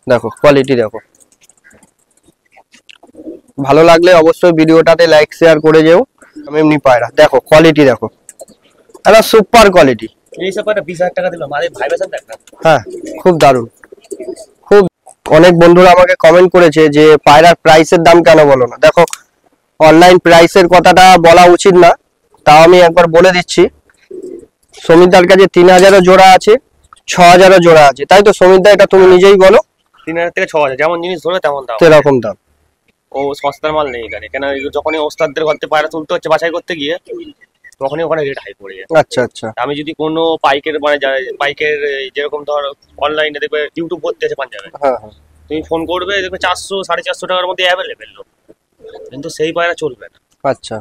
দেখো কোয়ালিটি দেখো। ভালো লাগলে অবশ্যই ভিডিওটাতে লাইক শেয়ার করে যেও। এমনি পায়রা দেখো, কোয়ালিটি দেখো, একটা সুপার কোয়ালিটি। এই সব একটা 20,000 টাকা দিলাম, আরে ভাইবেশন দেখ না। হ্যাঁ, খুব দারুণ। খুব অনেক বন্ধুরা আমাকে কমেন্ট করেছে যে পায়রার প্রাইসের দাম কেন বলো না। দেখো, অনলাইন প্রাইসের কথাটা বলা উচিত না, তাও আমি একবার বলে দিচ্ছি। সমিতদার কাছে 3000 জোড়া আছে, 6000 জোড়া আছে, তাই তো সমিতদা? এটা তুমি নিজেই বলো। 3000 থেকে 6000, যেমন জিনিস ধরবে তেমন দাম, সেরকম দাম। ও সস্তার মাল নেই এখানে, কেন যখনই ওস্তাদদের ঘর থেকে পায়রা তুলতে হচ্ছে বাছাই করতে গিয়ে, তখনই ওখানে রেট হাই পড়ে যায়। আচ্ছা আচ্ছা। আমি যদি কোনো পাইকের মানে পাইকের যেরকম ধর অনলাইনে দেখবে ইউটিউব ভর্তি আছে পাঞ্জাবে, হ্যাঁ হ্যাঁ। তুমি ফোন করবে দেখবে 400 450 টাকার মধ্যে অ্যাভেলেবেল, কিন্তু সেই পায়রা চলবে না। আচ্ছা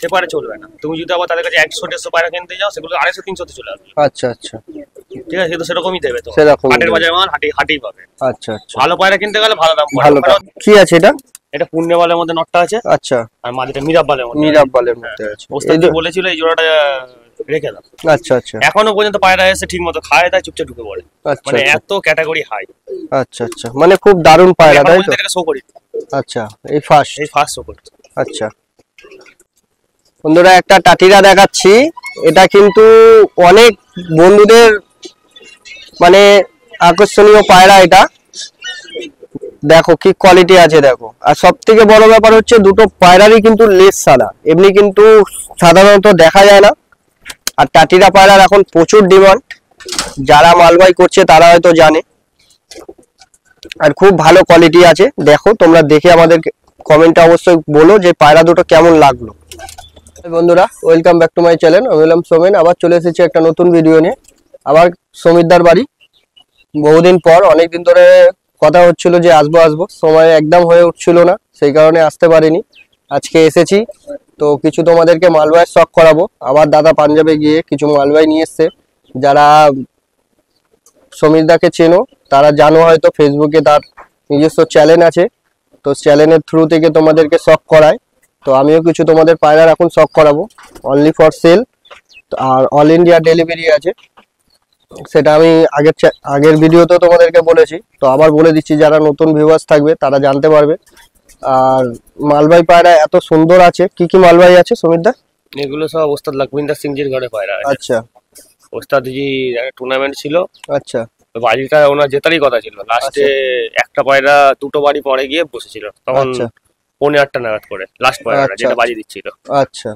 সে পায়রা চলবে না। তুমি যদি আবার তাদের কাছে 100-150 পায়রা কিনতে যাও, সেগুলো 250-300 চলে আসবে। আচ্ছা আচ্ছা। ঠিক আছে, কিন্তু সেরকমই দেবে তো, সেরকম হাটের বাজার মাল হাটেই পাবে। আচ্ছা আচ্ছা। ভালো পায়রা কিনতে গেলে ভালো দাম পড়ে। ভালো দাম। কি আছে এটা? এটা পুণ্যবালের মধ্যে নটটা আছে, আচ্ছা। আর মাদিটা মিরাব্বালের মধ্যে। মিরাব্বালের মধ্যে আছে। ওস্তাদ বলেছিল এই জোড়াটা রেখে দাও। আচ্ছা আচ্ছা। এখনো পর্যন্ত পায়রা এসে ঠিক মতো খায়, তাই চুপচাপ ঢুকে পড়ে। আচ্ছা মানে এত ক্যাটাগরি হাই। আচ্ছা আচ্ছা, মানে খুব দারুণ পায়রা, তাই তো? এটাকে শো করি। আচ্ছা, এই ফার্স্ট শো করি। আচ্ছা বন্ধুরা, একটা টাটিরা দেখাচ্ছি। এটা কিন্তু অনেক বন্ধুদের মানে আকর্ষণীয় পায়রা। এটা দেখো কি কোয়ালিটি আছে দেখো। আর সব থেকে বড় ব্যাপার হচ্ছে দুটো পায়রারই কিন্তু লেজ সাদা, এমনি কিন্তু সাধারণত দেখা যায় না। আর টাটিরা পায়রার এখন প্রচুর ডিমান্ড, যারা মালবাই করছে তারা হয়তো জানে। আর খুব ভালো কোয়ালিটি আছে। দেখো, তোমরা দেখে আমাদের কমেন্টে অবশ্যই বলো যে পায়রা দুটো কেমন লাগলো। বন্ধুরা, welcome back to my channel. আমি হলাম সোমেন, আবার চলে এসেছি একটা নতুন ভিডিও নিয়ে। আবার সমিতদার বাড়ি, বহুদিন পর, অনেকদিন ধরে কথা হচ্ছিল যে আসবো আসবো, সময় একদম হয়ে উঠছিল না, সেই কারণে আসতে পারিনি। আজকে এসেছি তো কিছু তোমাদেরকে মালবাইয়ের শখ করাবো। আবার দাদা পাঞ্জাবে গিয়ে কিছু মালবাই নিয়ে এসছে। যারা সমিতদাকে চেনো তারা জানো হয়তো, ফেসবুকে তার নিজস্ব চ্যানেল আছে, তো চ্যানেলের থ্রু থেকে তোমাদেরকে শখ করায়। তো আমিও কিছু তোমাদের পায়রার এখন শখ করাবো, অনলি ফর সেল। আর অল ইন্ডিয়া ডেলিভারি আছে, সেটা আমি আগের ভিডিওতেও তোমাদেরকে বলেছি, তো আবার বলে দিচ্ছি, যারা নতুন ভিউয়ার্স থাকবে তারা জানতে পারবে। আর মালবাই পায়রা এত সুন্দর আছে। কি কি মালবাই আছে সমিতদা? এগুলো সব ওস্তাদ লখবিন্দর সিংজির ঘরে পায়রা। আচ্ছা। ওস্তাদ জি একটা টুর্নামেন্ট ছিল, আচ্ছা। বাড়িটা ওনার জেতারই কথা ছিল, লাস্টে একটা পায়রা দুটো বাড়ি পরে গিয়ে বসেছিল, তখন 8:15 নাগাদ করে লাস্ট পায়রাটা যেটা বাজি দিচ্ছিল। আচ্ছা।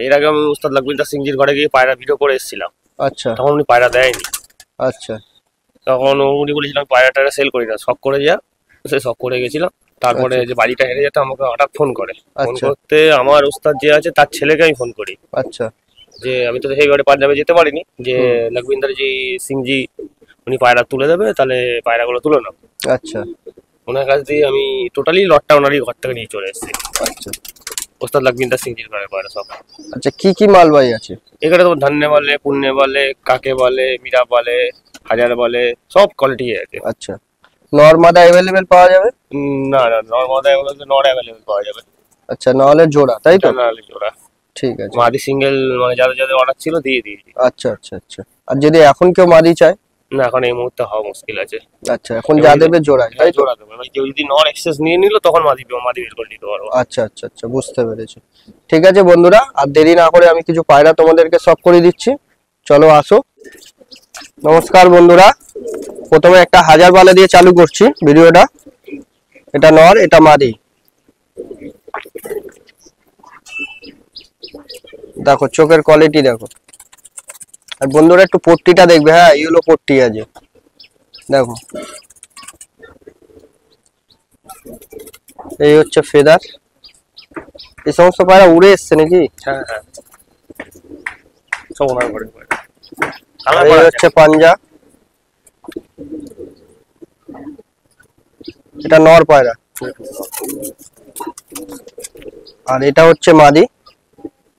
এর আগে আমি ওস্তাদ লখবিন্দর সিংজির ঘরে গিয়ে পায়রা ভিডিও করে এসেছিলাম। আচ্ছা। তখন উনি পায়রা দেয়নি। আচ্ছা। তখন উনি বলেছিলাম পায়রাটা সেল করি না, শখ করে যা। সে শখ করে গেছিলাম। তারপরে যে বাড়িটা হেরে যেত আমাকে হঠাৎ ফোন করে। ফোন করতে আমার ওস্তাদ যে আছে তার ছেলেকে আমি ফোন করি। আচ্ছা। যে আমি তো সেইবারে পাঞ্জাবে যেতে পারিনি, যে লখবিন্দর জি সিংজি উনি পায়রা তুলে দেবে, তাহলে পায়রাগুলো তুলে নাও। আচ্ছা। ওনার কাছ দিয়ে আমি টোটালি লটটা ওনারই ঘর থেকে নিয়ে চলে এসেছি। আচ্ছা। ওস্তাদ লখবিন্দর সিংজির ঘরে পায়রা সব। আচ্ছা, কি কি মালবাই আছে এখানে? তো ধন্যে বলে, পুণ্যে বলে, কাকে বলে, মীরা বলে, হাজার বলে, সব কোয়ালিটি আছে। আচ্ছা, নরমাদা অ্যাভেলেবেল পাওয়া যাবে? না না, নর্মাদা নট অ্যাভেলেবেল পাওয়া যাবে। আচ্ছা, নাহলে জোড়া, তাই তো? নাহলে জোড়া। ঠিক আছে। মাদি সিঙ্গেল মানে যাদের যাদের অর্ডার ছিল দিয়ে দিয়েছি। আচ্ছা আচ্ছা আচ্ছা। আর যদি এখন কেউ মাদি চায়? না, এখন এই মুহূর্তে হওয়া মুশকিল আছে। আচ্ছা, এখন যা দেবে জোড়ায়, তাই তো? জোড়া দেবে, মানে কেউ যদি নন এক্সেস নিয়ে নিল তখন মাদি বের করে দিতে পারবো। আচ্ছা আচ্ছা আচ্ছা, বুঝতে পেরেছি। ঠিক আছে বন্ধুরা, আর দেরি না করে আমি কিছু পায়রা তোমাদেরকে সব করে দিচ্ছি, চলো আসো। নমস্কার বন্ধুরা, প্রথমে একটা হাজার বালা দিয়ে চালু করছি ভিডিওটা। এটা নর, এটা মাদি। দেখো চোখের কোয়ালিটি দেখো। আর বন্ধুরা একটু পট্টিটা দেখবে, হ্যাঁ ইয়েলো পট্টি আছে দেখো। এই হচ্ছে ফেদার। এই সমস্ত পায়রা উড়ে এসছে নাকি? হ্যাঁ হ্যাঁ, সব ওনার ঘরে। এই হচ্ছে পাঞ্জা। এটা নর পায়রা। আর এটা হচ্ছে মাদি।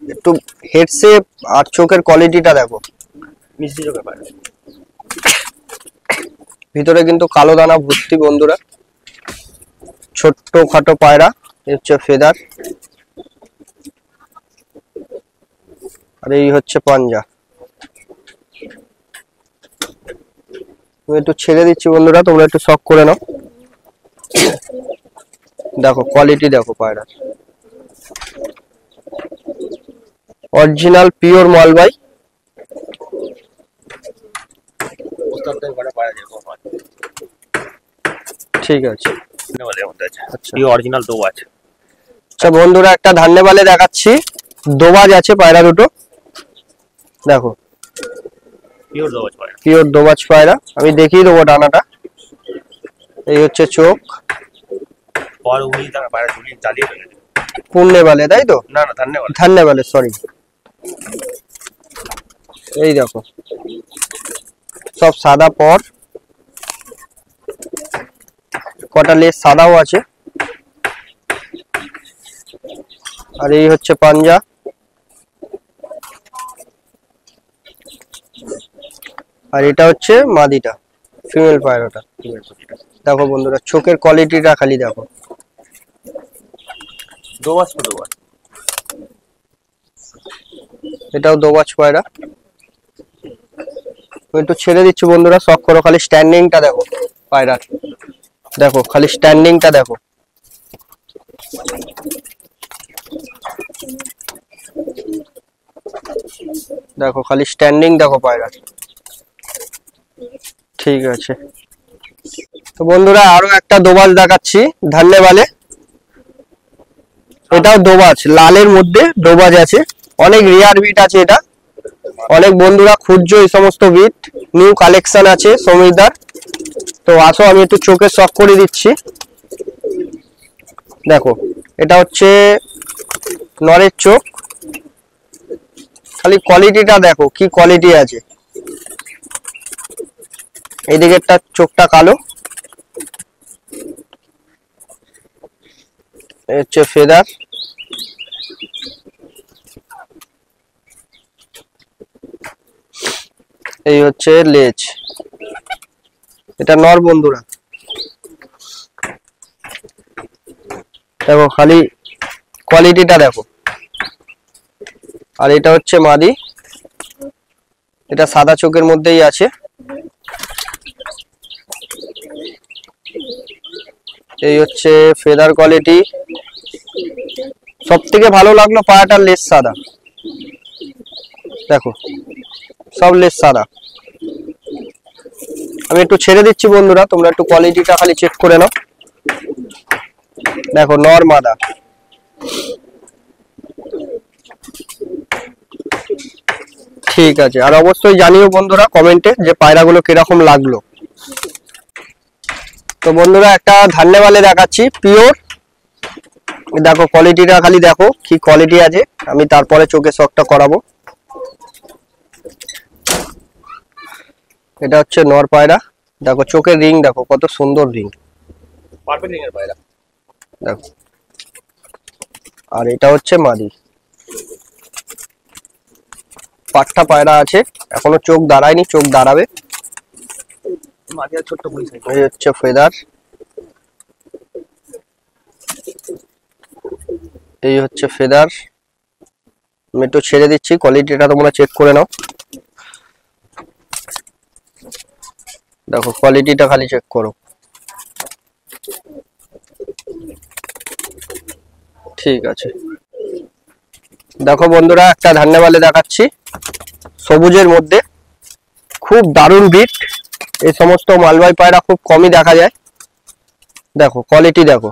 একটু হেড শেপ আর চোখের কোয়ালিটিটা দেখো, মিষ্টি চোখের পায়রা। ভিতরে কিন্তু কালো দানা ভর্তি বন্ধুরা। ছোট্ট খাটো পায়রা। এই হচ্ছে ফেদার, আর এই হচ্ছে পাঞ্জা। আমি একটু ছেড়ে দিচ্ছি বন্ধুরা, তোমরা একটু শখ করে নাও। দেখো কোয়ালিটি দেখো পায়রার, অরিজিনাল পিওর মালবাই। ঠিক আছে, আচ্ছা অরিজিনাল দোবাজ। আচ্ছা বন্ধুরা একটা ধান্যবালে দেখাচ্ছি, দোবাজ আছে পায়রা দুটো, দেখো পিওর দোবাজ পায়রা। পিওর দোবাজ পায়রা। আমি দেখিয়ে দেবো ডানাটা, এই হচ্ছে চোখ, পর উনি তার পায়রা ঝুলি চালিয়ে ফেলেছে। পুণ্যে বালে তাই তো? না না ধন্যবাদ। ধান্যবালে সরি। এই দেখো সব সাদা পর, কটা লেজ সাদাও আছে। আর এই হচ্ছে পাঞ্জা, আর এটা হচ্ছে মাদিটা ফিমেল পায়রাটা। দেখো বন্ধুরা চোখের কোয়ালিটিটা খালি দেখো, দোবাজ তো দোবাজ। এটাও দোবাজ পায়রা। আমি একটু ছেড়ে দিচ্ছি বন্ধুরা, শখ করো, খালি স্ট্যান্ডিংটা দেখো পায়রার, দেখো খালি স্ট্যান্ডিংটা দেখো। দেখো খালি স্ট্যান্ডিং দেখো পায়রার। ঠিক আছে, তো বন্ধুরা আরো একটা দোবাজ দেখাচ্ছি ধান্যবালে। এটাও দোবাজ, লালের মধ্যে দোবাজ আছে, অনেক রেয়ার বিট আছে এটা, অনেক বন্ধুরা খুঁজছো এই সমস্ত বিট, নিউ কালেকশন আছে সমীরদার। তো আসো আমি একটু চোখে শখ করে দিচ্ছি। দেখো এটা হচ্ছে নরের চোখ, খালি কোয়ালিটিটা দেখো কি কোয়ালিটি আছে। এইদিকে একটা চোখটা কালো, এই হচ্ছে ফেদার, এই হচ্ছে লেজ। এটা নর বন্ধুরা, দেখো খালি কোয়ালিটিটা দেখো। আর এটা হচ্ছে মাদি, এটা সাদা চোখের মধ্যেই আছে। এই হচ্ছে ফেদার কোয়ালিটি। সব থেকে ভালো লাগলো পায়াটার লেজ সাদা, দেখো সব লেজ সাদা। আমি একটু ছেড়ে দিচ্ছি বন্ধুরা, তোমরা একটু কোয়ালিটিটা খালি চেক করে নাও। দেখো নর মাদা। ঠিক আছে, আর অবশ্যই জানিও বন্ধুরা কমেন্টে যে পায়রাগুলো কিরকম লাগলো। তো বন্ধুরা একটা ধান্যবালে দেখাচ্ছি পিওর, দেখো কোয়ালিটিটা খালি দেখো কি কোয়ালিটি আছে, আমি তারপরে চোখে শখটা করাবো। এটা হচ্ছে নর পায়রা, দেখো চোখের রিং দেখো কত সুন্দর রিং, পারফেক্ট রিং এর পায়রা দেখো। আর এটা হচ্ছে মাদি, পাট্টা পায়রা আছে, এখনো চোখ দাঁড়ায়নি, চোখ দাঁড়াবে। মাঝে ছোট্ট পুঁই সাইজ। এই হচ্ছে ফেদার, এই হচ্ছে ফেদার। আমি একটু ছেড়ে দিচ্ছি, কোয়ালিটিটা তোমরা চেক করে নাও। দেখো কোয়ালিটিটা খালি চেক করো। ঠিক আছে, দেখো বন্ধুরা একটা ধান্যবালে দেখাচ্ছি সবুজের মধ্যে, খুব দারুণ বিট। এই সমস্ত মালবাই পায়রা খুব কমই দেখা যায়, দেখো কোয়ালিটি দেখো।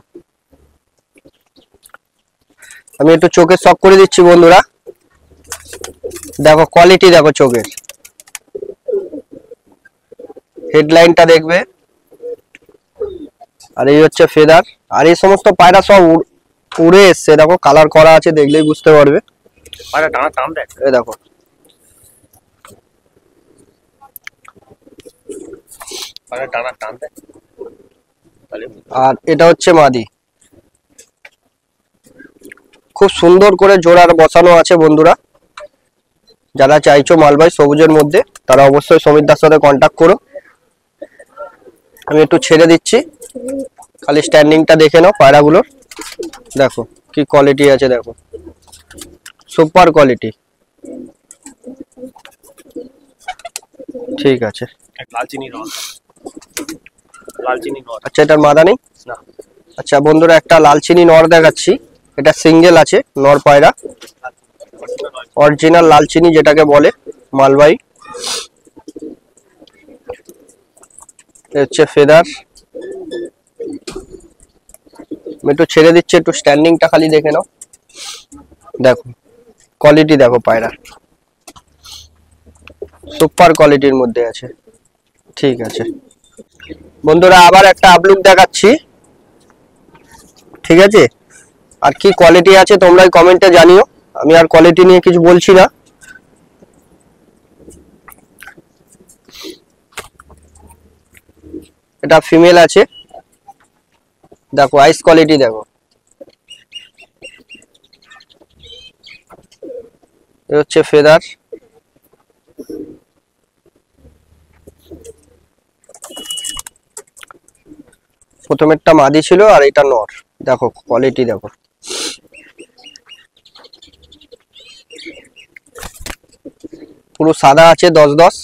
আমি একটু চোখে শখ করে দিচ্ছি বন্ধুরা, দেখো কোয়ালিটি দেখো চোখের, হেডলাইনটা দেখবে। আর এই হচ্ছে ফেদার। আর এই সমস্ত পায়রা সব উড়ে এসছে, দেখো কালার করা আছে, দেখলেই বুঝতে পারবে। পায়রা টানা টান দেখ, এই দেখো পায়রা টানা টান দেখ। আর এটা হচ্ছে মাদি, খুব সুন্দর করে জোড়ার বসানো আছে বন্ধুরা। যারা চাইছো মালবাই সবুজের মধ্যে তারা অবশ্যই সমীরদার সাথে কন্ট্যাক্ট করো। আমি একটু ছেড়ে দিচ্ছি, খালি স্ট্যান্ডিংটা দেখে নাও পায়রাগুলোর, দেখো কি কোয়ালিটি আছে, দেখো সুপার কোয়ালিটি। ঠিক আছে, লাল চিনি রং। লালচিনি নর। আচ্ছা, এটার মাদা নেই? না। আচ্ছা বন্ধুরা, একটা লালচিনি নর দেখাচ্ছি, এটা সিঙ্গেল আছে, নর পায়রা, অরিজিনাল লালচিনি যেটাকে বলে, মালবাহী। হচ্ছে ফেদার। আমি একটু ছেড়ে দিচ্ছি, একটু স্ট্যান্ডিংটা খালি দেখে নাও। দেখো কোয়ালিটি, দেখো পায়রা সুপার কোয়ালিটির মধ্যে আছে। ঠিক আছে বন্ধুরা, আবার একটা আপলুক দেখাচ্ছি, ঠিক আছে? আর কি কোয়ালিটি আছে তোমরাই কমেন্টে জানিও, আমি আর কোয়ালিটি নিয়ে কিছু বলছি না। এটা ফিমেল আছে, দেখো আইস কোয়ালিটি দেখো। এ হচ্ছে ফেদার। প্রথমেরটা মাদি ছিল আর এটা নর, দেখো কোয়ালিটি দেখো। পুরো সাদা আছে, 10-10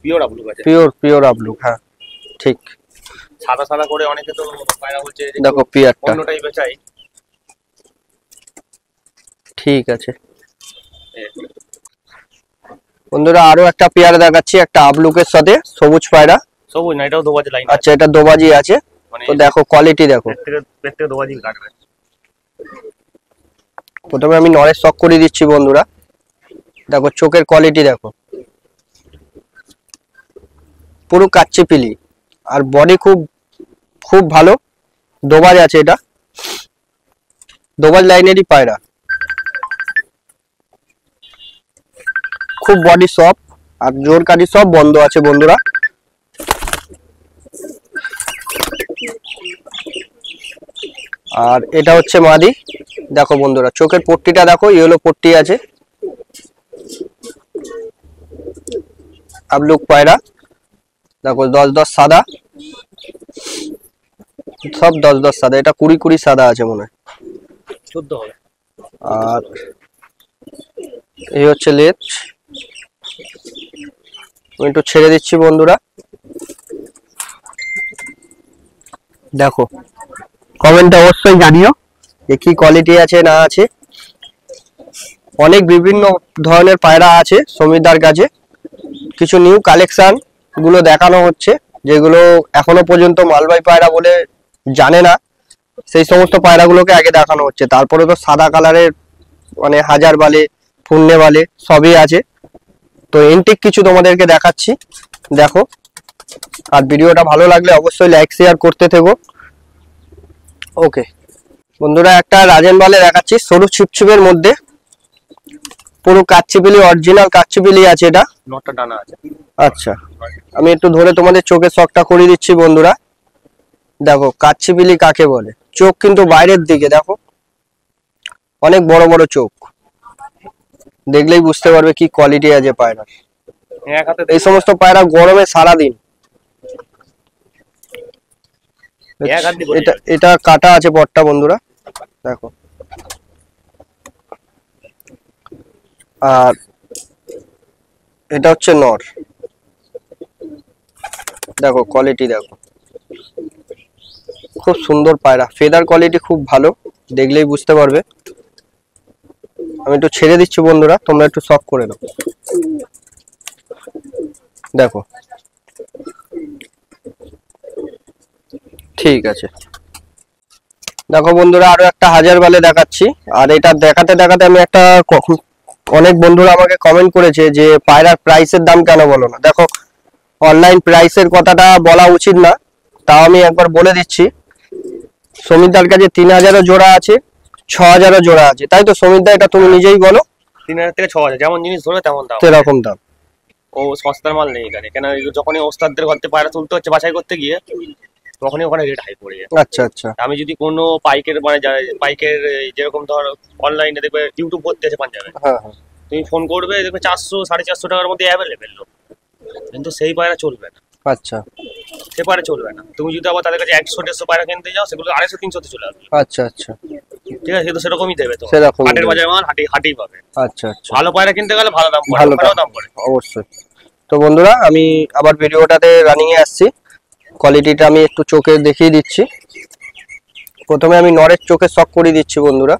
পিওর আপলুক আছে। পিওর আপলুক, হ্যাঁ ঠিক। সাদা সাদা করে অনেকে তো পায়রা বলছে দেখো পিয়ারটা অন্য টাইপের চাই। ঠিক আছে বন্ধুরা, আরো একটা পেয়ার দেখাচ্ছি, একটা আপলুকের সাথে সবুজ পায়রা। সবুজ না, এটাও দোবাজি লাইন। আচ্ছা, এটা দোবাজি আছে, তো দেখো কোয়ালিটি দেখো। পেট থেকে দোবাজি কাটবে। প্রথমে আমি নরের শক করে দিচ্ছি বন্ধুরা, দেখো চোখের কোয়ালিটি দেখো, পুরো কাচ্চি পিলি, আর বডি খুব খুব ভালো। দোবাজ আছে, এটা দোবাজ লাইনেরই পায়রা, খুব বডি সফট, আর জোর কাটি সব বন্ধ আছে বন্ধুরা। আর এটা হচ্ছে মাদি, দেখো বন্ধুরা চোখের পট্টিটা দেখো, ইয়েলো পট্টি আছে। আপলুক পায়রা, দেখো 10-10 সাদা, সব 10-10 সাদা, এটা 20-20 সাদা আছে মনে হয়, 14 হবে। আর এই হচ্ছে লেজ। আমি একটু ছেড়ে দিচ্ছি বন্ধুরা, দেখো কমেন্টে অবশ্যই জানিও যে কি কোয়ালিটি আছে না আছে। অনেক বিভিন্ন ধরনের পায়রা আছে সমীরদার কাছে, কিছু নিউ কালেকশন গুলো দেখানো হচ্ছে, যেগুলো এখনো পর্যন্ত মালবাহী পায়রা বলে জানে না, সেই সমস্ত পায়রাগুলোকে আগে দেখানো হচ্ছে। তারপরে তো সাদা কালারের মানে হাজার বালে, পূর্ণে বালে সবই আছে, তো এন্টিক কিছু তোমাদেরকে দেখাচ্ছি, দেখো। আর ভিডিওটা ভালো লাগলে অবশ্যই লাইক শেয়ার করতে থেকো। ওকে বন্ধুরা, একটা রাজেন বালে দেখাচ্ছি, সরু ছিপছিপের মধ্যে, পুরো কাচ্চিপিলি, অরিজিনাল কাচ্চিপিলি আছে এটা। নটটা ডানা আছে। আচ্ছা, আমি একটু ধরে তোমাদের চোখের শকটা করে দিচ্ছি বন্ধুরা, দেখো কাচ্চিপিলি কাকে বলে। চোখ কিন্তু বাইরের দিকে, দেখো অনেক বড় বড় চোখ, দেখলেই বুঝতে পারবে কি কোয়ালিটি আছে পায়রা। এই সমস্ত পায়রা গরমে সারাদিন। এটা কাটা আছে পটটা বন্ধুরা, দেখো। আর এটা হচ্ছে নর, দেখো কোয়ালিটি দেখো, খুব সুন্দর পায়রা, ফেদার কোয়ালিটি খুব ভালো, দেখলেই বুঝতে পারবে। আমি একটু ছেড়ে দিচ্ছি বন্ধুরা, তোমরা একটু সফট করে দাও, দেখো ঠিক আছে। দেখো বন্ধুরা, আরো একটা হাজার বালে দেখাচ্ছি, আর এটা দেখাতে দেখাতে আমি একটা, অনেক বন্ধুরা আমাকে কমেন্ট করেছে যে পায়রার প্রাইসের দাম কেন বলো না। দেখো অনলাইন প্রাইসের কথাটা বলা উচিত না, তাও আমি একবার বলে দিচ্ছি। সমীরদার কাছে 3000 জোড়া আছে, 6000 জোড়া আছে, তাই তো সমীরদা? এটা তুমি নিজেই বলো। 3000 থেকে 6000, যেমন জিনিস ধরে তেমন দাম, সেরকম দাম। ও সস্তার মাল নেই এখানে, কেন যখনই ওস্তাদদের ঘর থেকে পায়রা তুলতে হচ্ছে বাছাই করতে গিয়ে, তখনই ওখানে রেট হাই পড়ে যায়। আচ্ছা আচ্ছা। আমি যদি কোনো পাইকের মানে পাইকের যেরকম ধর অনলাইনে দেখবে ইউটিউব ভর্তি আছে পাঞ্জাবে, হ্যাঁ হ্যাঁ, তুমি ফোন করবে দেখবে 400-450 টাকার মধ্যে অ্যাভেলেবেল, কিন্তু সেই পায়রা চলবে না। আচ্ছা, সে পায়রা চলবে না। তুমি যদি আবার তাদের কাছে 100-150 পায়রা কিনতে যাও, সেগুলো 250-300 চলে আসবে। আচ্ছা আচ্ছা, ঠিক আছে, কিন্তু সেরকমই দেবে তো, সেরকম হাটের বাজার মাল হাটেই পাবে। আচ্ছা আচ্ছা, ভালো পায়রা কিনতে গেলে ভালো দাম পড়ে, ভালো ভালো দাম পড়ে অবশ্যই। তো বন্ধুরা, আমি আবার ভিডিওটাতে রানিং এ আসছি, কোয়ালিটিটা আমি একটু চোখে দেখিয়ে দিচ্ছি। প্রথমে আমি নরের চোখে শক করে দিচ্ছি বন্ধুরা।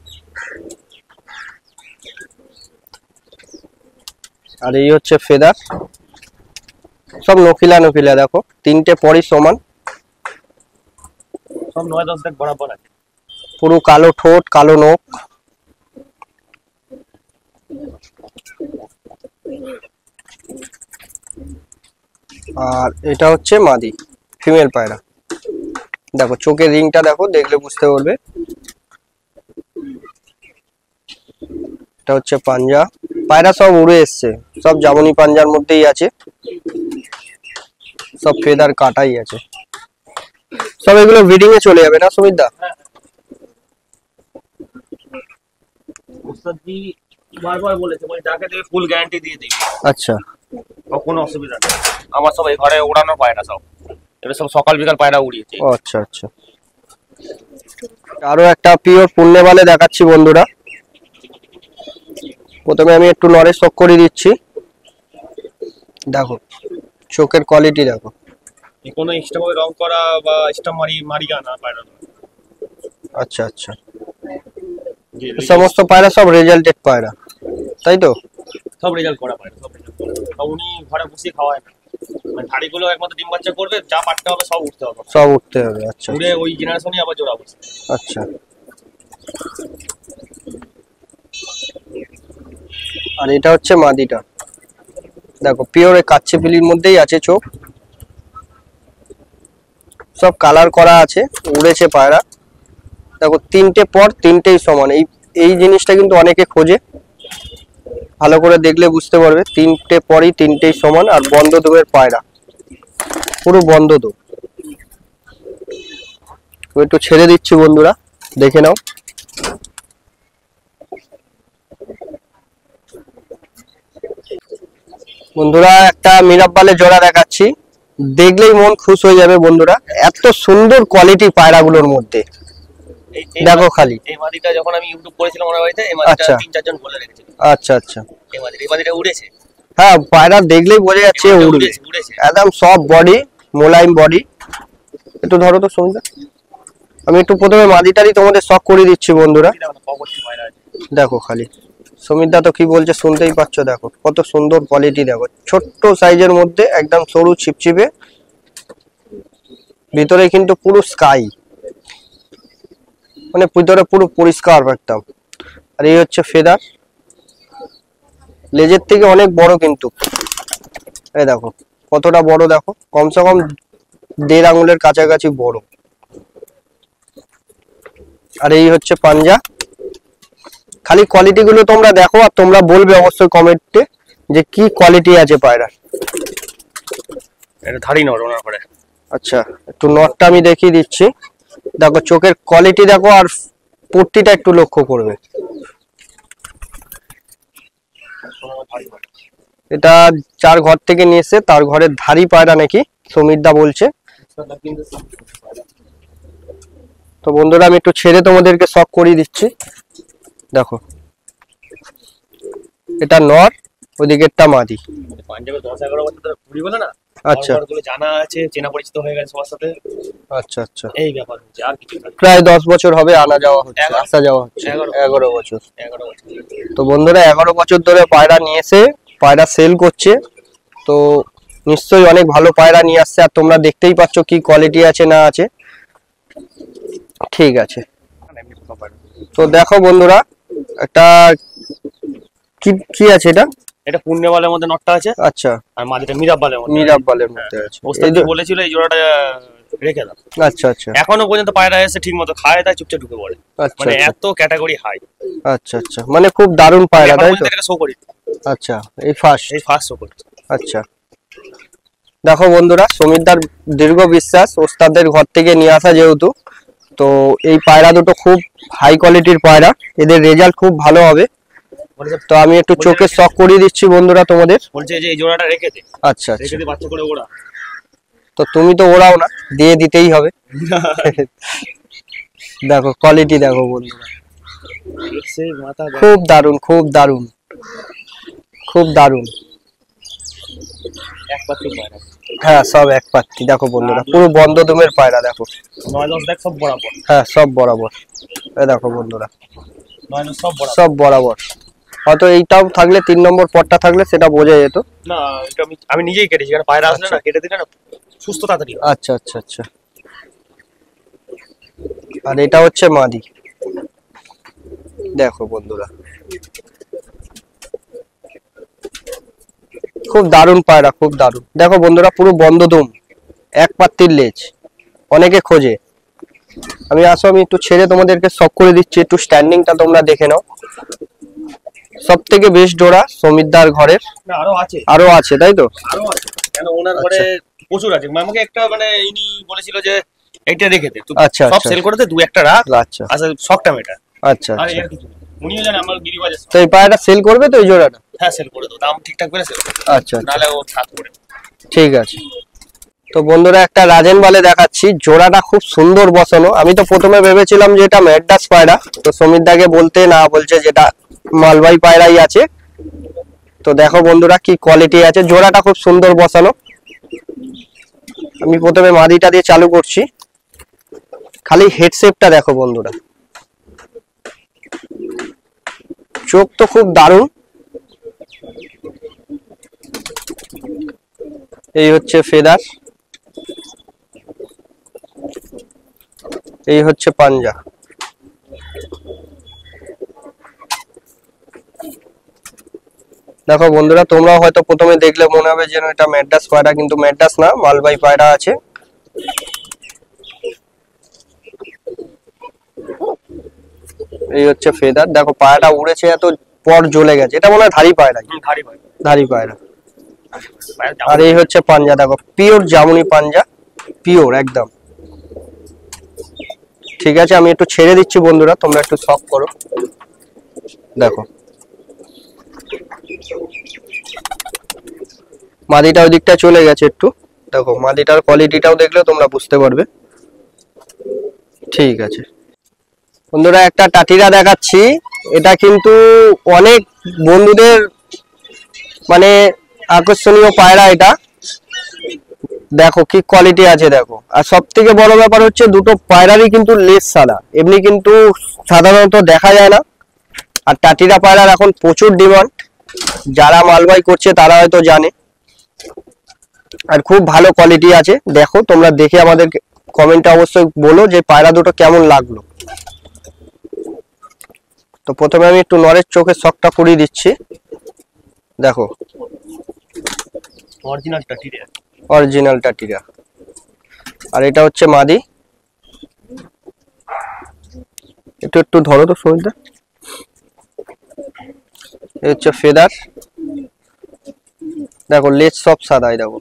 আর এই হচ্ছে ফেদার, সব নখিলা নখিলা, দেখো তিনটে পরই সমান, সব 9-10 দাগ বরাবর আছে। পুরো কালো ঠোঁট, কালো নখ। আর এটা হচ্ছে মাদি ফিমেল পায়রা। দেখো চোখের রিংটা দেখো, দেখলে বুঝতে পারবে। এটা হচ্ছে পাঞ্জা। পায়রা সব উড়ে এসছে, সব জামনি পাঞ্জার মধ্যেই আছে, সব ফেদার কাটাই আছে। সব এগুলো ব্রিডিং এ চলে যাবে না সুমিতদা? উস্তাদজি বারবার বলেছে, বলে যাকে দেবে ফুল গ্যারান্টি দিয়ে দিবি। আচ্ছা, কোনো অসুবিধা নেই। আমার সব এই ঘরে ওড়ানো পায়রা, সব এটা সব সকাল বিকাল পায়রা উড়িয়েছে। ও আচ্ছা আচ্ছা। আরো একটা পিওর পুণ্যবালে দেখাচ্ছি বন্ধুরা। প্রথমে আমি একটু নরে শক করে দিচ্ছি। দেখো চোখের কোয়ালিটি দেখো। কোনো এক্সট্রা ভাবে রং করা বা এক্সট্রা মারি না পায়রা। আচ্ছা আচ্ছা, সমস্ত পায়রা সব রেজাল্টেড পায়রা, তাই তো? সব রেজাল্ট করা পায়রা, সব রেজাল্ট করা। উনি ঘরে বসে খাওয়ায় না, মানে ধাড়িগুলো একমাত্র ডিম বাচ্চা করবে, যা পাঠতে হবে সব উঠতে হবে, সব উঠতে হবে। আচ্ছা, উড়ে ওই জেনারেশনই আবার জোড়া বসে। আচ্ছা। আর এটা হচ্ছে মাদিটা, দেখো পিওর কাচ্চি পিলির মধ্যেই আছে চোখ, সব কালার করা আছে, উড়েছে পায়রা। দেখো তিনটে পর তিনটেই সমান, এই জিনিসটা কিন্তু অনেকে খোঁজে, ভালো করে দেখলে বুঝতে পারবে। তিনটে পরই তিনটেই সমান, আর বন্ধ দোয়ের পায়রা, পুরো বন্ধ দো। একটু ছেড়ে দিচ্ছি বন্ধুরা, দেখে নাও। বন্ধুরা একটা মিরাব্বালে জোড়া দেখাচ্ছি, দেখলেই মন খুশ হয়ে যাবে বন্ধুরা, এত সুন্দর কোয়ালিটি পায়রাগুলোর মধ্যে। দেখো খালি এই মাদিটা যখন আমি ইউটিউব করেছিলাম ওনার বাড়িতে, এই মাদিটা 3-4 জন বলে রেখেছিল। আচ্ছা আচ্ছা, এই মাদিটা উড়েছে। হ্যাঁ পায়রা দেখলেই বোঝা যাচ্ছে উড়বে, একদম সব বডি, মোলায়েম বডি। একটু ধরো তো সুন্দর। আমি একটু প্রথমে মাদিটারই তোমাদের শক করে দিচ্ছি বন্ধুরা। দেখো খালি সুমিতদা তো কি বলছে শুনতেই পাচ্ছ, দেখো কত সুন্দর কোয়ালিটি, দেখো ছোট্ট সাইজের মধ্যে একদম সরু ছিপছিপে, ভিতরে কিন্তু পুরো স্কাই, মানে ভিতরে পুরো পরিষ্কার একদম। আর এই হচ্ছে ফেদার, লেজের থেকে অনেক বড় কিন্তু, এই দেখো কতটা বড়, দেখো কমসে কম 1.5 আঙুলের কাছাকাছি বড়। আর এই হচ্ছে পাঞ্জা। খালি কোয়ালিটি গুলো তোমরা দেখো, আর তোমরা বলবে অবশ্যই কমেন্টে যে কি কোয়ালিটি আছে পায়রা। এটা ধাড়ি নর ওনার পরে। আচ্ছা, একটু নটটা আমি দেখিয়ে দিচ্ছি। দেখো চোখের কোয়ালিটি দেখো, আর পট্টিটা একটু লক্ষ্য করবে। এটা যার ঘর থেকে নিয়ে এসে তার ঘরের ধাড়ি পায়রা নাকি সুমিতদা বলছে। তো বন্ধুরা আমি একটু ছেড়ে তোমাদেরকে শক করিয়ে দিচ্ছি। দেখো এটা নর, ওদিকেরটা মাদি। পাঞ্জাবে 10-11 বছর ধরে ঘুরি বলে না। আচ্ছা, জানা আছে, চেনা পরিচিত হয়ে গেছে সবার সাথে। আচ্ছা আচ্ছা, এই ব্যাপার হচ্ছে, আর কিছু না। প্রায় 10 বছর হবে আনা যাওয়া হচ্ছে, আসা যাওয়া হচ্ছে। 11 বছর। তো বন্ধুরা 11 বছর ধরে পায়রা নিয়ে এসে পায়রা সেল করছে, তো নিশ্চয়ই অনেক ভালো পায়রা নিয়ে আসছে। আর তোমরা দেখতেই পাচ্ছ কি কোয়ালিটি আছে না আছে। ঠিক আছে, তো দেখো বন্ধুরা একটা কি আছে, এটা পুণ্যবালের মধ্যে নটটা আছে। আচ্ছা, আর মাদিটা মিরাব্বালের মধ্যে আছে। ওস্তাদ বলেছিল এই জোড়াটা রেখে দাও। আচ্ছা আচ্ছা, এখনো পর্যন্ত পায়রা এসে ঠিক মতো খায়, তাই চুপচাপ ঢুকে পড়ে, মানে এত ক্যাটাগরি হাই। আচ্ছা আচ্ছা, মানে খুব দারুণ পায়রা, তাই তো? এটা শো করি। আচ্ছা, এই ফার্স্ট শো করি। আচ্ছা, দেখো বন্ধুরা সুমিতদার দীর্ঘ বিশ্বাস, ওস্তাদের ঘর থেকে নিয়ে আসা যেহেতু, তো এই পায়রা দুটো খুব হাই কোয়ালিটির পায়রা, এদের রেজাল্ট খুব ভালো হবে। তো আমি একটু চোখে শক করিয়ে দিচ্ছি বন্ধুরা তোমাদের। বলছে যে এই জোড়াটা রেখে দে। আচ্ছা আচ্ছা, রেখে দে, বাচ্চা করে ওড়া। তো তুমি তো ওড়াও না, দিয়ে দিতেই হবে। দেখো কোয়ালিটি দেখো বন্ধুরা, খুব দারুণ, খুব দারুণ, খুব দারুণ। এক পাশে পায়রা। হ্যাঁ সব এক পাত্তি। দেখো বন্ধুরা পুরো বন্ধ দমের পায়রা দেখো, 9-10 দেখ সব বরাবর। হ্যাঁ সব বরাবর। এই দেখো বন্ধুরা 9-10 সব বরাবর। সব বরাবর। হয়তো এইটাও থাকলে 3 নম্বর পটটা থাকলে সেটা বোঝা যেত। না এটা আমি নিজেই কেটেছি, কারণ পায়রা আসলে আচ্ছা। না কেটে দিলে না সুস্থ তাড়াতাড়ি হয়। আচ্ছা আচ্ছা আচ্ছা। আর এটা হচ্ছে মাদি। দেখো বন্ধুরা খুব দারুণ পায়রা, খুব দারুণ। দেখো বন্ধুরা পুরো বন্ধ দম, এক পাত্তির লেজ, অনেকে খোঁজে। আমি একটু ছেড়ে তোমাদেরকে শক করে দিচ্ছি, একটু স্ট্যান্ডিংটা তোমরা দেখে নাও। সব থেকে বেস্ট জোড়া সমিতদার ঘরের। না আরো আছে, আরো আছে তাই তো? আরো আছে, কেন ওনার ঘরে প্রচুর আছে। আমাকে একটা মানে ইনি বলেছিল যে এইটা রেখে দে, তুই আচ্ছা সব আচ্ছা সেল করে দে, 2-1টা রাখ। আচ্ছা আচ্ছা শখটা মেটা। আচ্ছা আর আচ্ছা। এর কিছু না। উনিও জানে আমার গিরিবাজের তো এই পায়রাটা সেল করবে তো এই জোড়াটা? হ্যাঁ সেল করে দাও, দাম ঠিকঠাক করে সেল করে দাও, আচ্ছা আচ্ছা নাহলে ও ছাদ করে। ঠিক আছে। তো বন্ধুরা একটা রাজেন বালে দেখাচ্ছি, জোড়াটা খুব সুন্দর বসানো। আমি তো প্রথমে ভেবেছিলাম যে এটা ম্যাড্রাস পায়রা, তো সমিত দাকে বলতে না বলছে যেটা মালবাই পায়রাই আছে। তো দেখো বন্ধুরা কি কোয়ালিটি আছে, জোড়াটা খুব সুন্দর বসানো। আমি প্রথমে মাদিটা দিয়ে চালু করছি, খালি হেডশেপটা দেখো বন্ধুরা, চোখ তো খুব দারুণ। এই হচ্ছে ফেদার, এই হচ্ছে পাঞ্জা। দেখো বন্ধুরা তোমরাও হয়তো প্রথমে দেখলে মনে হবে যেন এটা ম্যাড্রাস পায়রা, কিন্তু ম্যাড্রাস না, মালবাই পায়রা আছে। এই হচ্ছে ফেদার। দেখো পায়রাটা উড়েছে, এত পর জ্বলে গেছে, এটা মনে হয় ধারি পায়রা, ধারি ভাই ধারি পায়রা। আর এই হচ্ছে পাঞ্জা, দেখো পিওর জামুনি পাঞ্জা, পিওর একদম। ঠিক আছে আমি একটু ছেড়ে দিচ্ছি বন্ধুরা, তোমরা একটু শক করো। দেখো মাদিটা ওই দিকটা চলে গেছে একটু, দেখো মাদিটার কোয়ালিটিটাও দেখলে তোমরা বুঝতে পারবে। ঠিক আছে বন্ধুরা একটা টাটিরা দেখাচ্ছি, এটা কিন্তু অনেক বন্ধুদের মানে আকর্ষণীয় পায়রা এটা। দেখো কি কোয়ালিটি আছে দেখো। আর সব থেকে বড় ব্যাপার হচ্ছে দুটো পায়রারই কিন্তু লেজ সাদা, এমনি কিন্তু সাধারণত দেখা যায় না। আর টাটিরা পায়রার এখন প্রচুর ডিমান্ড, যারা মালবাই করছে তারা হয়তো জানে। আর খুব ভালো কোয়ালিটি আছে, দেখো তোমরা দেখে আমাদের কমেন্টে অবশ্যই বলো যে পায়রা দুটো কেমন লাগলো। তো প্রথমে আমি একটু নরের চোখের শকটা করিয়ে দিচ্ছি। দেখো অরিজিনাল টাটিরা, অরিজিনাল টাটিরা। আর এটা হচ্ছে মাদি, একটু একটু ধরো তো শরীরটা। এই হচ্ছে ফেদার, দেখো লেজ সব সাদাই দেখো।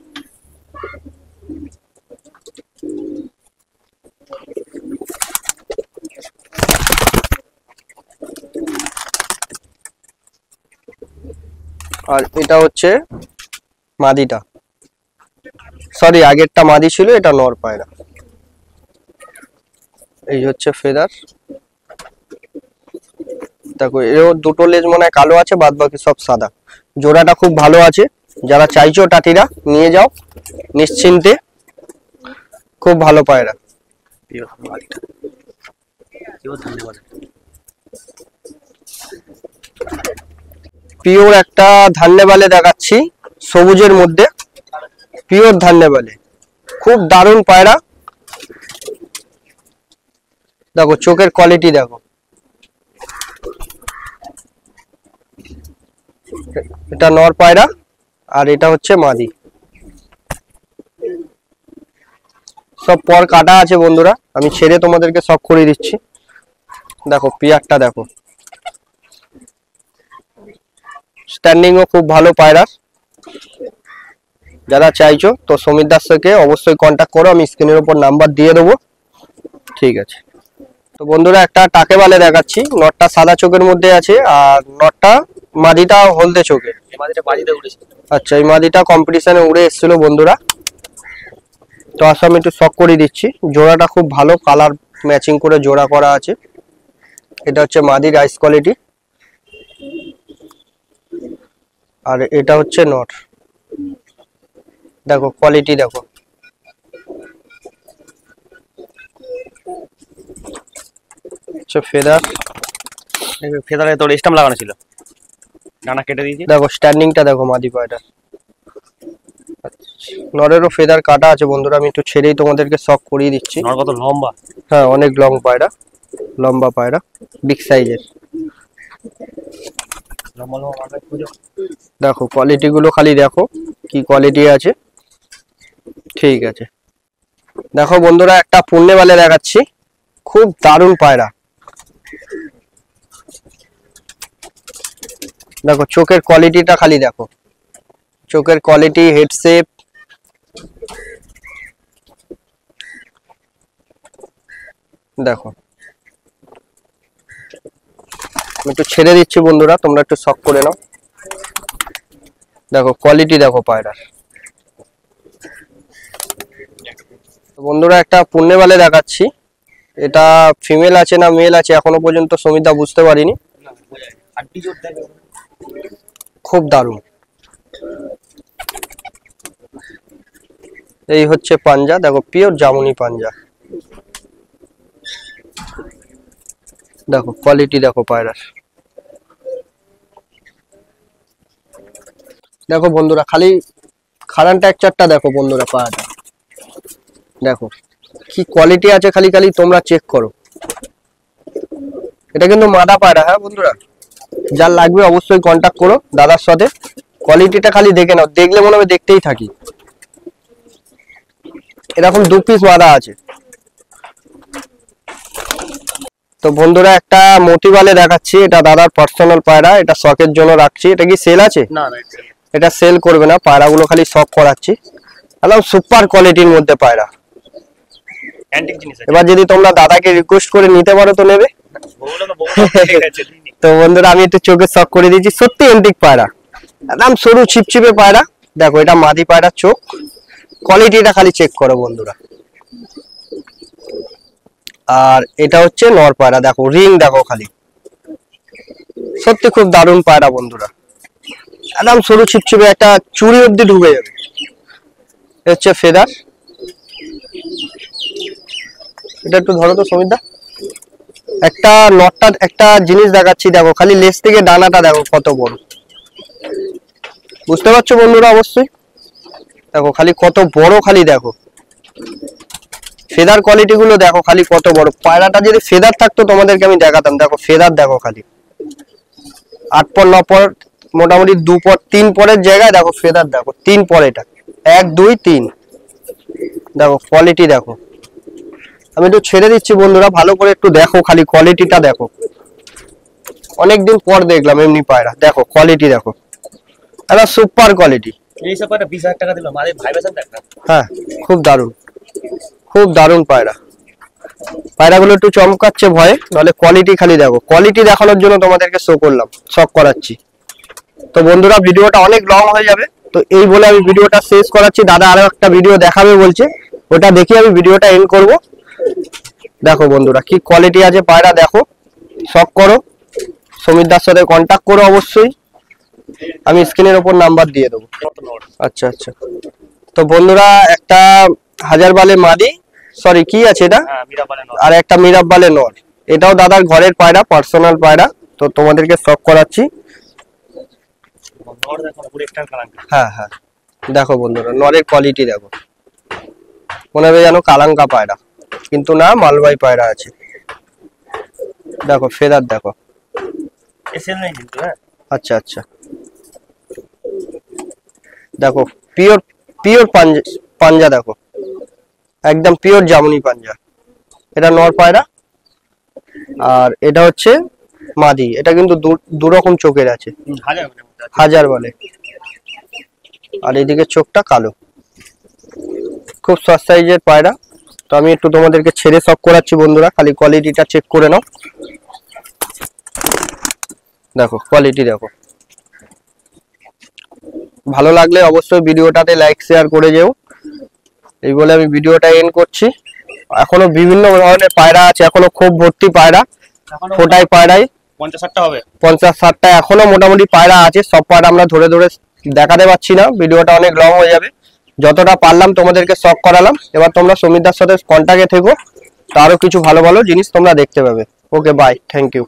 আর এটা হচ্ছে মাদিটা, সরি আগেরটা মাদি ছিল, এটা নর পায়রা। এই হচ্ছে ফেদার, দেখো এও দুটো লেজ মনে হয় কালো আছে, বাদ বাকি সব সাদা। জোড়াটা খুব ভালো আছে, যারা চাইছো টাটিরা নিয়ে যাও নিশ্চিন্তে, খুব ভালো পায়রা। পিওর একটা ধান্যবালে দেখাচ্ছি, সবুজের মধ্যে পিওর ধান্যবালে, খুব দারুণ পায়রা। দেখো চোখের কোয়ালিটি দেখো, এটা নর পায়রা আর এটা হচ্ছে মাদি। সব পর কাটা আছে বন্ধুরা, আমি ছেড়ে তোমাদেরকে সব করে দিচ্ছি। দেখো পিয়ারটা দেখো, স্ট্যান্ডিংও খুব ভালো পায়রার। যারা চাইছো তো সমীর দাস থেকে অবশ্যই কন্ট্যাক্ট করো, আমি স্ক্রিনের উপর নাম্বার দিয়ে দেবো। ঠিক আছে তো বন্ধুরা একটা টাকে বালে দেখাচ্ছি, নটটা সাদা চোখের মধ্যে আছে আর নটটা মাদিটা হলদে চোখে। আচ্ছা এই মাদিটা কম্পিটিশনে উড়ে এসেছিল বন্ধুরা, তো আসলে আমি একটু শক করে দিচ্ছি। জোড়াটা খুব ভালো, কালার ম্যাচিং করে জোড়া করা আছে। এটা হচ্ছে মাদি রাইস কোয়ালিটি, আর এটা হচ্ছে নট। দেখো কোয়ালিটি দেখো। ফেদার, ফেদারে তোর স্টাম্প লাগানো ছিল, ডানা কেটে দিয়েছি। দেখো স্ট্যান্ডিংটা দেখো মাদি পায়রা। নরেরও ফেদার কাটা আছে বন্ধুরা, আমি একটু ছেড়েই তোমাদেরকে শক করিয়ে দিচ্ছি। নর কত লম্বা, হ্যাঁ অনেক লং পায়রা, লম্বা পায়রা, বিগ সাইজের। লম্বা লম্বা মাথায় খুঁজো। দেখো কোয়ালিটি গুলো খালি দেখো কি কোয়ালিটি আছে। ঠিক আছে, দেখো বন্ধুরা একটা পুণ্যবালে দেখাচ্ছি, খুব দারুণ পায়রা। দেখো চোখের কোয়ালিটিটা খালি দেখো, চোখের কোয়ালিটি, হেড শেপ। দেখো আমি একটু ছেড়ে দিচ্ছি বন্ধুরা, তোমরা একটু শক করে নাও। দেখো কোয়ালিটি দেখো পায়রার। বন্ধুরা একটা পুণ্যবালে দেখাচ্ছি, এটা ফিমেল আছে না মেল আছে এখনো পর্যন্ত সমিতা বুঝতে পারিনি। খুব দারুণ। এই হচ্ছে পাঞ্জা, দেখো পিওর জামুনি পাঞ্জা। দেখো কোয়ালিটি দেখো পায়রার। দেখো বন্ধুরা খালি খারান টেক্সচারটা দেখো বন্ধুরা, পায়রাটা দেখো কি কোয়ালিটি আছে, খালি খালি তোমরা চেক করো। এটা কিন্তু মাদা পায়রা। হ্যাঁ বন্ধুরা, যার লাগবে অবশ্যই কন্টাক্ট করো দাদার সাথে। কোয়ালিটিটা খালি দেখে নাও, দেখলে মনে হবে দেখতেই থাকি। এরকম 2 পিস মাদা আছে। তো বন্ধুরা একটা মতিবালে দেখাচ্ছি, এটা দাদার পার্সোনাল পায়রা, এটা শখের জন্য রাখছি। এটা কি সেল আছে? না, এটা সেল করবে না, পায়রাগুলো খালি শখ করাচ্ছি। একদম সুপার কোয়ালিটির মধ্যে পায়রা। এবার যদি তোমরা দাদাকে রিকোয়েস্ট করে নিতে পারো তো নেবে। তো বন্ধুরা আমি একটু চোখে শক করে দিয়েছি, সত্যি এন্টিক পায়রা, একদম সরু ছিপছিপে পায়রা। দেখো এটা মাদি পায়রা, চোখ কোয়ালিটিটা খালি চেক করো বন্ধুরা। আর এটা হচ্ছে নর পায়রা, দেখো রিং দেখো খালি, সত্যি খুব দারুণ পায়রা বন্ধুরা। একদম সরু ছিপছিপে, একটা চুড়ি অব্দি ঢুকে যাবে। হচ্ছে ফেদার। এটা একটু ধরো তো সমিতদা। একটা নটটা একটা জিনিস দেখাচ্ছি, দেখো খালি লেজ থেকে ডানাটা দেখো কত বড়, বুঝতে পারছো বন্ধুরা অবশ্যই। দেখো খালি কত বড়, খালি দেখো ফেদার কোয়ালিটি গুলো দেখো খালি কত বড়। পায়রাটা যদি ফেদার থাকতো তোমাদেরকে আমি দেখাতাম। দেখো ফেদার দেখো খালি 8 পর 9 পর, মোটামুটি 2 পর 3 পরের জায়গায় দেখো ফেদার দেখো 3 পর, এটা 1 2 3। দেখো কোয়ালিটি দেখো। আমি একটু ছেড়ে দিচ্ছি বন্ধুরা, ভালো করে একটু দেখো খালি কোয়ালিটিটা দেখো। অনেকদিন পর দেখলাম এমনি পায়রা, দেখো কোয়ালিটি দেখো, একটা সুপার কোয়ালিটি। এই সব পায়রা 20,000 টাকা দিলাম, আরে ভাইবেশন দেখ না। হ্যাঁ খুব দারুণ, খুব দারুণ পায়রা। পায়রাগুলো একটু চমকাচ্ছে ভয়ে, নাহলে কোয়ালিটি খালি দেখো। কোয়ালিটি দেখানোর জন্য তোমাদেরকে শো করলাম, শক করাচ্ছি। তো বন্ধুরা ভিডিওটা অনেক লং হয়ে যাবে, তো এই বলে আমি ভিডিওটা শেষ করাচ্ছি। দাদা আরো একটা ভিডিও দেখাবে বলছে, ওটা দেখে আমি ভিডিওটা এন্ড করব। দেখো বন্ধুরা কি কোয়ালিটি আছে পায়রা, দেখো শক করো। সমিতদার সাথে কন্টাক্ট করো অবশ্যই, আমি স্ক্রিনের ওপর নাম্বার দিয়ে দেবো। আচ্ছা আচ্ছা। তো বন্ধুরা একটা হাজারবালে মাদি, সরি কি আছে এটা, আর একটা মিরাববালে নর। এটাও দাদার ঘরের পায়রা, পার্সোনাল পায়রা। তো তোমাদেরকে শক করাচ্ছি। হ্যাঁ হ্যাঁ, দেখো বন্ধুরা নরের কোয়ালিটি দেখো, মনে হবে যেন কালাঙ্কা পায়রা, কিন্তু না মালবাই পায়রা আছে। দেখো ফেদার দেখো। আচ্ছা আচ্ছা, দেখো পিওর পিওর পাঞ্জা দেখো, একদম পিওর জামুনি পাঞ্জা। এটা নর পায়রা, আর এটা হচ্ছে মাদি। এটা কিন্তু দু রকম চোখের আছে, হাজার বলে। আর এদিকে চোখটা কালো, খুব শর্ট সাইজের পায়রা। তো আমি একটু তোমাদেরকে ছেড়ে শক করাচ্ছি বন্ধুরা, খালি কোয়ালিটিটা চেক করে নাও। দেখো কোয়ালিটি দেখো। ভালো লাগলে অবশ্যই ভিডিওটাতে লাইক শেয়ার করে যেও। এই বলে আমি ভিডিওটা এন্ড করছি। এখনো বিভিন্ন ধরনের পায়রা আছে, এখনো খুব ভর্তি পায়রা, ফোটায় পায়রায় 50-60টা হবে, 50-60টা এখনো মোটামুটি পায়রা আছে। সব পায়রা আমরা ধরে ধরে দেখাতে পাচ্ছি না, ভিডিওটা অনেক লং হয়ে যাবে। যতটা পারলাম তোমাদেরকে শখ করালাম। এবার তোমরা সমিতদার সাথে কন্ট্যাক্টে থেকো, তো আরো কিছু ভালো ভালো জিনিস তোমরা দেখতে পাবে। ওকে, বাই, থ্যাংক ইউ।